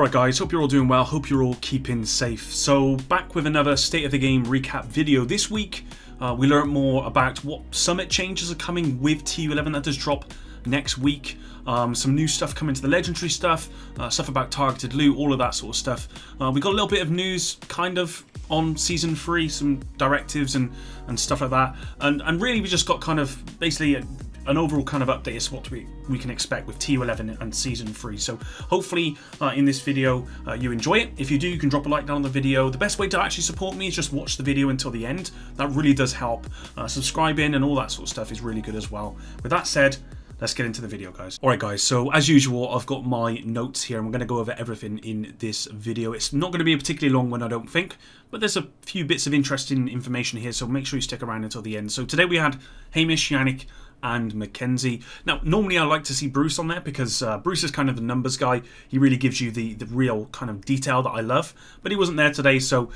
Alright guys, hope you're all doing well, hope you're all keeping safe. So back with another State of the Game recap video. This week we learned more about what summit changes are coming with TU11 that does drop next week. Some new stuff coming to the legendary stuff, stuff about targeted loot, all of that sort of stuff. We got a little bit of news kind of on Season 3, some directives and stuff like that. And really we just got kind of basically an overall kind of update as to what we can expect with TU11 and Season 3. So hopefully in this video you enjoy it. If you do, you can drop a like down on the video. The best way to actually support me is just watch the video until the end. That really does help. Subscribing and all that sort of stuff is really good as well. With that said, let's get into the video, guys. Alright guys, so as usual, I've got my notes here and we're going to go over everything in this video. It's not going to be a particularly long one, I don't think, but there's a few bits of interesting information here, so make sure you stick around until the end. So today we had Hamish, Yannick, and Mackenzie. Now, normally I like to see Bruce on there because Bruce is kind of the numbers guy. He really gives you the real kind of detail that I love, but he wasn't there today, so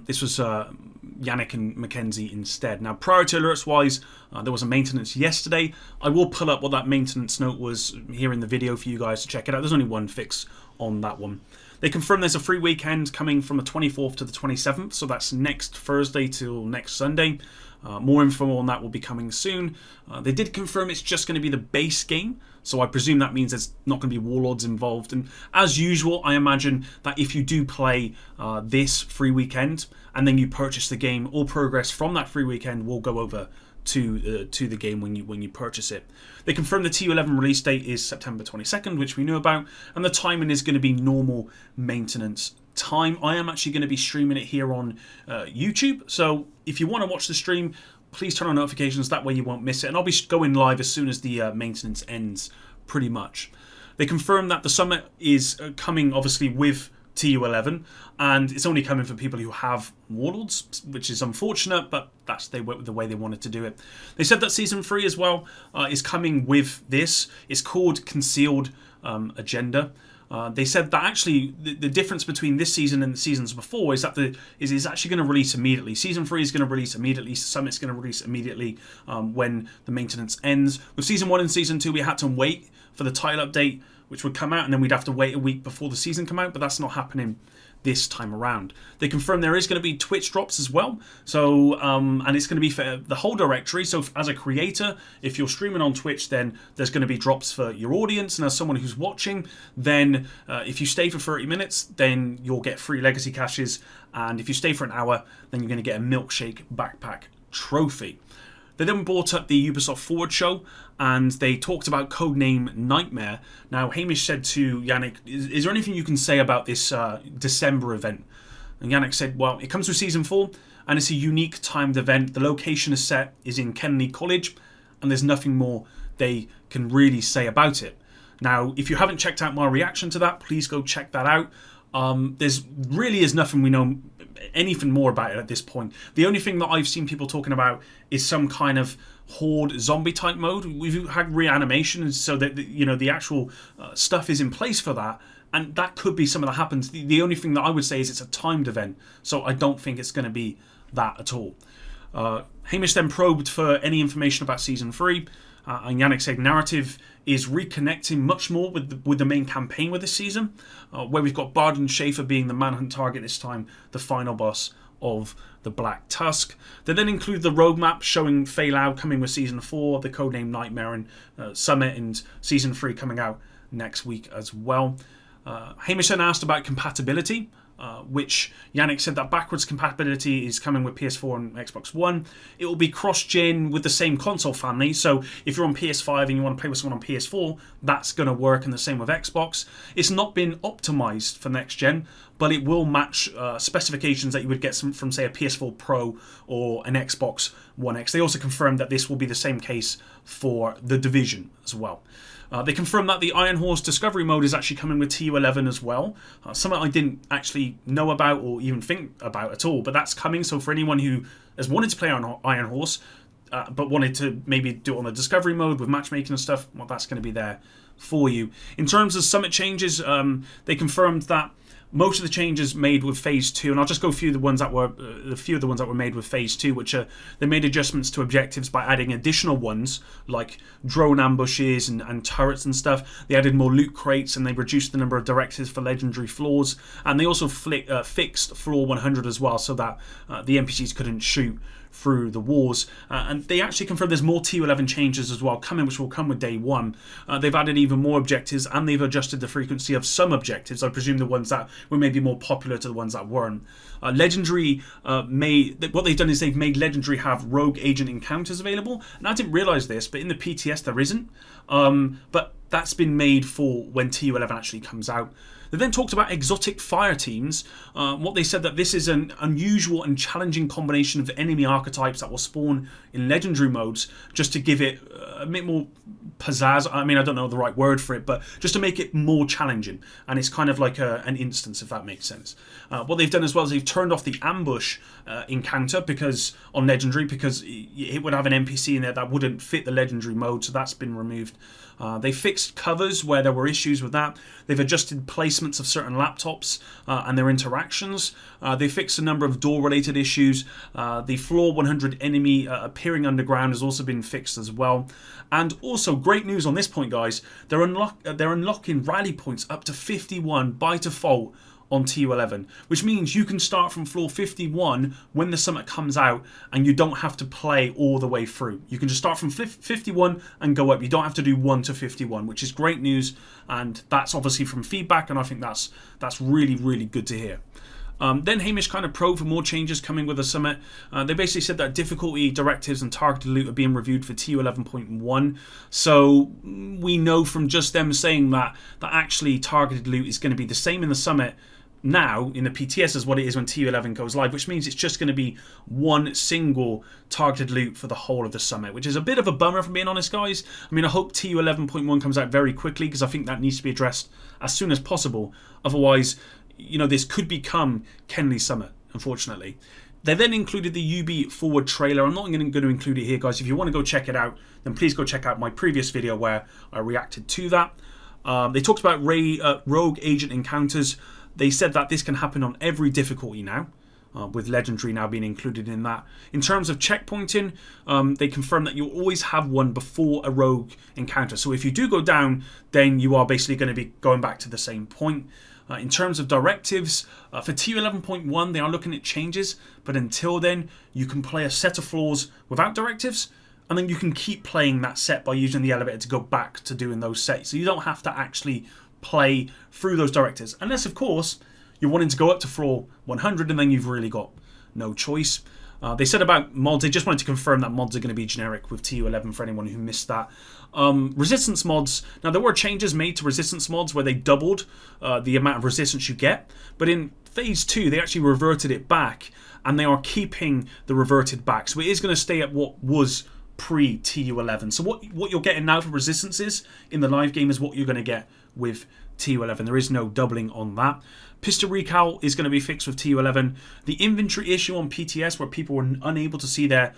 this was Yannick and Mackenzie instead. Now, priority alerts wise, there was a maintenance yesterday. I will pull up what that maintenance note was here in the video for you guys to check it out. There's only one fix on that one. They confirmed there's a free weekend coming from the 24th to the 27th, so that's next Thursday till next Sunday. More info on that will be coming soon. They did confirm it's just going to be the base game, so I presume that means there's not going to be warlords involved. And as usual, I imagine that if you do play this free weekend and then you purchase the game, all progress from that free weekend will go over to the game when you purchase it. They confirmed the TU11 release date is September 22nd, which we knew about, and the timing is going to be normal maintenance time. I am actually going to be streaming it here on YouTube, so if you want to watch the stream, please turn on notifications, that way you won't miss it, and I'll be going live as soon as the maintenance ends, pretty much. They confirmed that the summit is coming obviously with TU11, and it's only coming for people who have warlords, which is unfortunate, but that's the way they wanted to do it. They said that Season 3 as well is coming with this. It's called Concealed Agenda. They said that actually the difference between this season and the seasons before is that it's actually going to release immediately. Season 3 is going to release immediately. Summit's going to release immediately when the maintenance ends. With Season 1 and Season 2, we had to wait for the title update, which would come out, and then we'd have to wait a week before the season come out, but that's not happening this time around. They confirmed there is going to be Twitch drops as well, so and it's going to be for the whole directory. So as a creator, if you're streaming on Twitch, then there's going to be drops for your audience, and as someone who's watching, then if you stay for 30 minutes, then you'll get free legacy caches, and if you stay for an hour, then you're going to get a milkshake backpack trophy. They then brought up the Ubisoft Forward show, and they talked about codename Nightmare. Now, Hamish said to Yannick, is there anything you can say about this December event? And Yannick said, well, it comes with Season 4, and it's a unique timed event. The location is in Kennedy College, and there's nothing more they can really say about it. Now, if you haven't checked out my reaction to that, please go check that out. There's really is nothing we know anything more about it at this point. The only thing that I've seen people talking about is some kind of horde zombie type mode. We've had reanimation, so that the actual stuff is in place for that, and that could be something that happens. The only thing that I would say is it's a timed event, so I don't think it's going to be that at all. Hamish then probed for any information about Season 3, and Yannick said narrative is reconnecting much more with the main campaign with this season, where we've got Bard and Schaefer being the manhunt target this time, the final boss of the Black Tusk. They then include the roadmap showing Fei Lao coming with Season 4, the codename Nightmare, and Summit, and Season 3 coming out next week as well. Hamish then asked about compatibility, which Yannick said that backwards compatibility is coming with PS4 and Xbox One. It will be cross-gen with the same console family, so if you're on PS5 and you want to play with someone on PS4, that's going to work, and the same with Xbox. It's not been optimized for next gen, but it will match specifications that you would get from say a PS4 Pro or an Xbox One X. They also confirmed that this will be the same case for The Division as well. They confirmed that the Iron Horse Discovery Mode is actually coming with TU11 as well. Something I didn't actually know about or even think about at all, but that's coming. So for anyone who has wanted to play on Iron Horse, but wanted to maybe do it on the Discovery Mode with matchmaking and stuff, well, that's going to be there for you. In terms of summit changes, they confirmed that most of the changes made with Phase 2, and I'll just go through the ones that were the few of the ones that were made with Phase 2, which are they made adjustments to objectives by adding additional ones like drone ambushes and turrets and stuff. They added more loot crates, and they reduced the number of directives for legendary floors, and they also fixed floor 100 as well, so that the NPCs couldn't shoot through the walls, and they actually confirmed there's more TU11 changes as well coming, which will come with day one. They've added even more objectives, and they've adjusted the frequency of some objectives. I presume the ones that were maybe more popular to the ones that weren't. Legendary what they've done is they've made Legendary have rogue agent encounters available, and I didn't realise this, but in the PTS there isn't. But that's been made for when TU11 actually comes out. They then talked about Exotic Fireteams. What they said that this is an unusual and challenging combination of enemy archetypes that will spawn in legendary modes, just to give it a bit more pizzazz. I mean, I don't know the right word for it, but just to make it more challenging. And it's kind of like an instance, if that makes sense. What they've done as well is they've turned off the ambush encounter on legendary, because it would have an NPC in there that wouldn't fit the legendary mode, so that's been removed. They fixed covers where there were issues with that. They've adjusted placements of certain laptops and their interactions. They fixed a number of door-related issues. The floor 100 enemy appearing underground has also been fixed as well. And also, great news on this point, guys. They're unlocking rally points up to 51 by default on TU11, which means you can start from floor 51 when the summit comes out, and you don't have to play all the way through. You can just start from 51 and go up. You don't have to do 1 to 51, which is great news, and that's obviously from feedback, and I think that's really, really good to hear. Then Hamish kind of probed for more changes coming with the summit. They basically said that difficulty, directives, and targeted loot are being reviewed for TU11.1. So we know from just them saying that actually targeted loot is going to be the same in the summit now in the PTS as what it is when TU11 goes live, which means it's just going to be one single targeted loot for the whole of the summit, which is a bit of a bummer, if I'm being honest, guys. I mean, I hope TU11.1 comes out very quickly, because I think that needs to be addressed as soon as possible. Otherwise, you know, this could become Kenley Summit, unfortunately. They then included the Ubi forward trailer. I'm not going to include it here, guys. If you want to go check it out, then please go check out my previous video where I reacted to that. They talked about rogue agent encounters. They said that this can happen on every difficulty now, with Legendary now being included in that. In terms of checkpointing, they confirmed that you'll always have one before a rogue encounter. So if you do go down, then you are basically going to be going back to the same point. In terms of directives, for TU11.1 they are looking at changes, but until then you can play a set of floors without directives, and then you can keep playing that set by using the elevator to go back to doing those sets. So you don't have to actually play through those directives, unless of course you're wanting to go up to floor 100 and then you've really got no choice. They said about mods, they just wanted to confirm that mods are going to be generic with TU11 for anyone who missed that. Resistance mods, now there were changes made to resistance mods where they doubled the amount of resistance you get, but in Phase 2 they actually reverted it back, and they are keeping the reverted back. So it is going to stay at what was pre-TU11. So what you're getting now for resistances in the live game is what you're going to get with TU11. There is no doubling on that. Pistol Recall is going to be fixed with TU11. The inventory issue on PTS, where people were unable to see their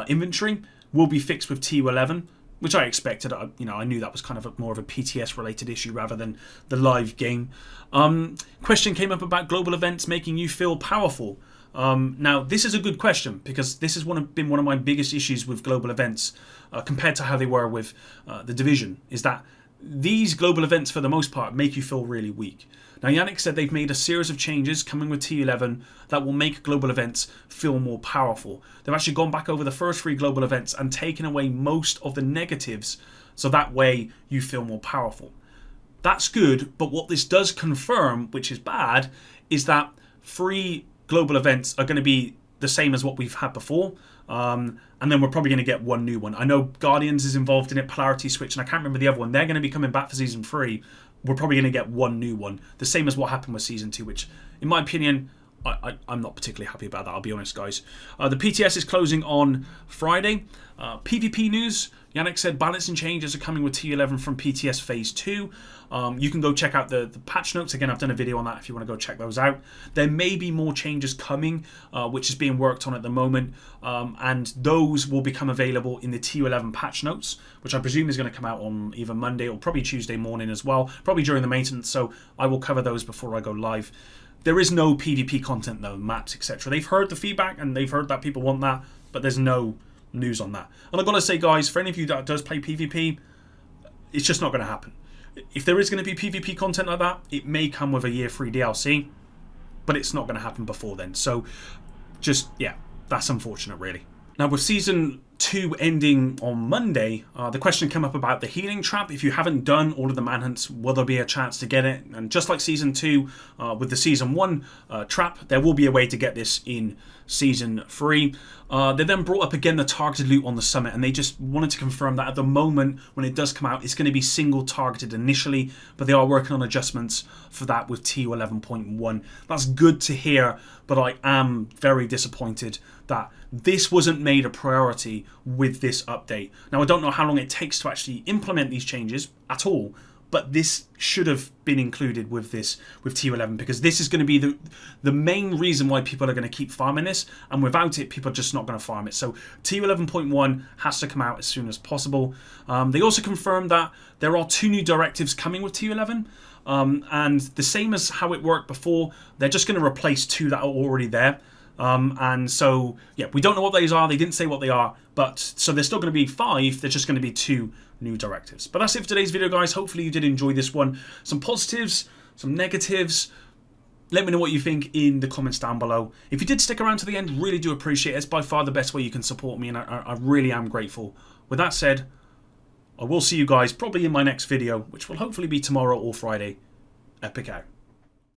inventory, will be fixed with TU11, which I expected. I knew that was kind of more of a PTS related issue rather than the live game. Question came up about global events making you feel powerful. Now, this is a good question, because this has been one of my biggest issues with global events compared to how they were with the Division, is that these global events, for the most part, make you feel really weak. Now, Yannick said they've made a series of changes coming with T11 that will make global events feel more powerful. They've actually gone back over the first 3 global events and taken away most of the negatives, so that way you feel more powerful. That's good, but what this does confirm, which is bad, is that 3 global events are going to be the same as what we've had before. And then we're probably going to get one new one. I know Guardians is involved in it, Polarity Switch, and I can't remember the other one. They're going to be coming back for Season 3. We're probably going to get one new one. The same as what happened with Season 2, which, in my opinion, I'm not particularly happy about that, I'll be honest, guys. The PTS is closing on Friday. PvP news. Yannick said balancing changes are coming with T11 from PTS Phase 2. You can go check out the patch notes. Again, I've done a video on that if you want to go check those out. There may be more changes coming, which is being worked on at the moment. And those will become available in the T11 patch notes, which I presume is going to come out on either Monday or probably Tuesday morning as well, probably during the maintenance. So I will cover those before I go live. There is no PvP content though, maps, etc. They've heard the feedback and they've heard that people want that, but there's no news on that. And I've got to say, guys, for any of you that does play PvP, it's just not going to happen. If there is going to be PvP content like that, it may come with a year 3 DLC, but it's not going to happen before then. So just, yeah, that's unfortunate, really. Now, with Season 2 ending on Monday, the question came up about the healing trap. If you haven't done all of the manhunts, will there be a chance to get it? And just like Season 2, with the Season 1 trap, there will be a way to get this in Season 3. They then brought up again the targeted loot on the summit, and they just wanted to confirm that at the moment, when it does come out, it's going to be single targeted initially, but they are working on adjustments for that with TU 11.1. That's good to hear, but I am very disappointed that this wasn't made a priority with this update. Now, I don't know how long it takes to actually implement these changes at all, but this should have been included with this, with TU11, because this is going to be the main reason why people are going to keep farming this, and without it, people are just not going to farm it. So TU11.1 has to come out as soon as possible. They also confirmed that there are 2 new directives coming with TU11, and the same as how it worked before, they're just going to replace 2 that are already there. And so, yeah, we don't know what these are. They didn't say what they are, but so there's still going to be 5. There's just going to be 2 new directives. But that's it for today's video, guys. Hopefully you did enjoy this one. Some positives, some negatives. Let me know what you think in the comments down below. If you did stick around to the end, really do appreciate it. It's by far the best way you can support me, and I really am grateful. With that said, I will see you guys probably in my next video, which will hopefully be tomorrow or Friday. Epic out.